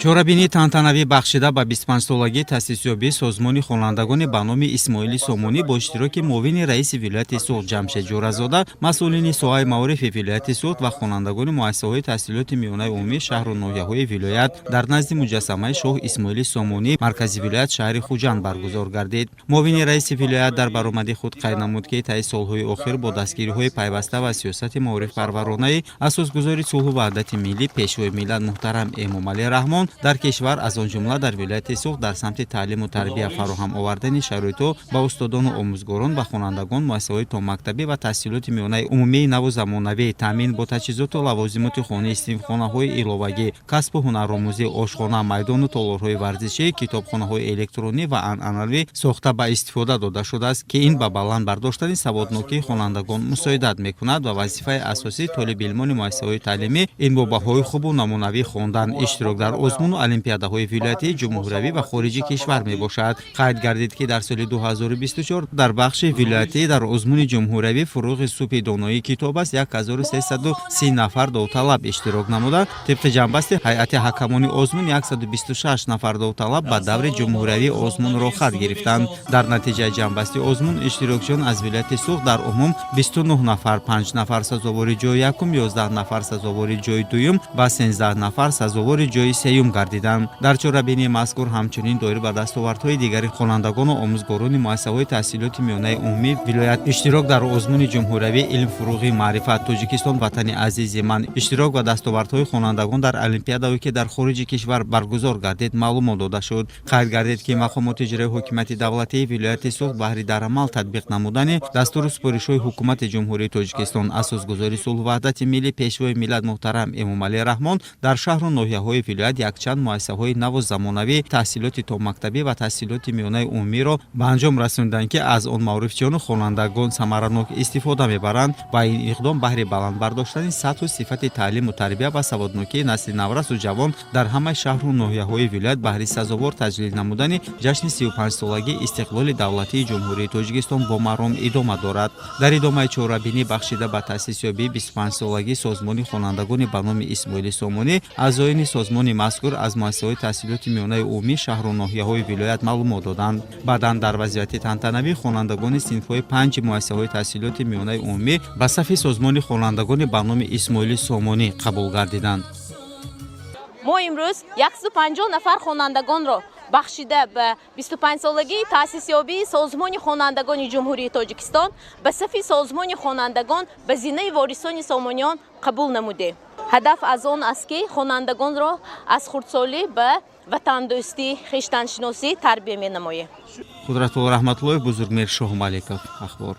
чорабинии тантанавӣ бахшида ба 25-солагии таъсисёбии созмони хонандагони ба номи Исмоили Сомонӣ бо иштироки муовини раиси вилояти Суғд Ҷамшед Ҷуразода, масъулини соҳаи маорифи вилояти Суғд ва хонандагони муассисаҳои таҳсилоти миёнаи умумии шаҳру ноҳияҳои вилоят дар назди муҷассамаи шоҳ Исмоили Сомонӣ, маркази вилоят шаҳри Хуҷанд баргузор гардид. муовини раиси вилоят дар баромади худ қайд намуд, ки таи солҳои охир бо дастгириҳои пайваста ва сиёсати маорифпарваронаи асосгузори сулҳу ваҳдати миллӣ пешвои миллат муҳтарам Эмомалӣ Раҳмон дар кишвар аз он ҷумла дар вилояти Суғд дар самти таълиму тарбия фароҳам овардани шароитҳо ба устодону омӯзгорон ва хонандагон муассисаҳои томактабӣ ва таҳсилоти миёнаи умумии наву замонавӣ, таъмин бо таҷҳизоту лавозимоти хонаи синфхонаҳои иловагӣ, касбу ҳунаромӯзӣ, ошхона, майдону толорҳои варзишӣ, китобхонаҳои электронӣ ва анъанавӣ сохта ба истифода дода шудааст, ки ин ба баланд бардоштани саводнокии хонандагон мусоидат мекунад ва вазифаи асосии толибилмони муассисаҳои таълимӣ ин бо баҳои хубу намунавӣ хондан, иштирок дар озмуну олимпиадаҳои вилоятӣ, ҷумҳуриявӣ ва хориҷи кишвар мебошад. қайд гардид, ки дар соли 2024 дар бахши вилоятӣ дар озмуни ҷумҳуриявӣ фуруғи субҳи доноии китобас 1330 нафар довталаб иштирок намуда, тибқи ҷанбасти ҳайати ҳакамони озмун 126 нафар довталаб ба даври ҷумҳуриявӣ озмунро хат гирифтанд. дар натиҷаи ҷанбасти озмун иштирокчиён аз вилояти Суғд дар умум 29 нафар, 5 нафар сазовори ҷои якум, 11 нафар сазовори ҷои дуюм ва 13 нафар сазовори ҷои сеюм гардиданд. дар чорабинии мазкур ҳамчунин доир ба дастовардҳои дигари хонандагону омӯзгорони муассисаҳои таҳсилоти миёнаи умумии вилоят иштирок дар озмуни ҷумҳуриявӣ, илм фуруғи маърифат, Тоҷикистон ватани азизи ман, иштирок ва дастовардҳои хонандагон дар олимпиадаҳое, ки дар хориҷи кишвар баргузор гардид, маълумот дода шуд. қайд гардид, ки мақомоти иҷрои ҳокимияти давлатии вилояти Суғд баҳри дар амал татбиқ намудани дастуру супоришҳои ҳукумати ҷумҳурии Тоҷикистон, асосгузори сулҳу ваҳдати миллӣ, пешвои миллат муҳтарам Эмомалӣ Раҳмон дар шаҳру ноҳияҳои вилоят якчанд муассисаҳои наву замонавӣ таҳсилоти томактабӣ ва таҳсилоти миёнаи умумиро ба анҷом расонидан, ки аз он маорифчиёну хонандагон самаранок истифода мебаранд ва ин иқдом баҳри баланд бардоштани сатҳу сифати таълиму тарбия ва саводнокии насли наврасу ҷавон дар ҳамаи шаҳру ноҳияҳои вилоят баҳри сазовор таҷлил намудани ҷашни 35-солагии истиқлоли давлатии ҷумҳурии Тоҷикистон бо маром идома дорад. дар идомаи чорабинӣ бахшида ба таъсисёбии 25-солагии созмони хонандагони ба номи Исмоили Сомонӣ, аъзоини созмони мазкур аз муассисаҳои таҳсилоти миёнаи умумии шаҳру ноҳияҳои вилоят маълумот доданд. баъдан дар вазъияти тантанавӣ хонандагони синфҳои 5 муассисаҳои таҳсилоти миёнаи умумӣ ба сафи созмони хонандагони ба номи Исмоили Сомонӣ қабул гардиданд. мо имрӯз 150 нафар хонандагонро бахшида ба 25-солагии таъсисёбии созмони хонандагони ҷумҳурии Тоҷикистон ба сафи созмони хонандагон ба зинаи ворисони Сомониён қабул намудем. ҳадаф аз он аст, ки хонандагонро аз хурдсолӣ ба ватандӯстӣ, хиштаншиносӣ тарбия менамоем. Қудратулло Раҳматуллоев, Бузургмир Шоҳмаликов, ахбор.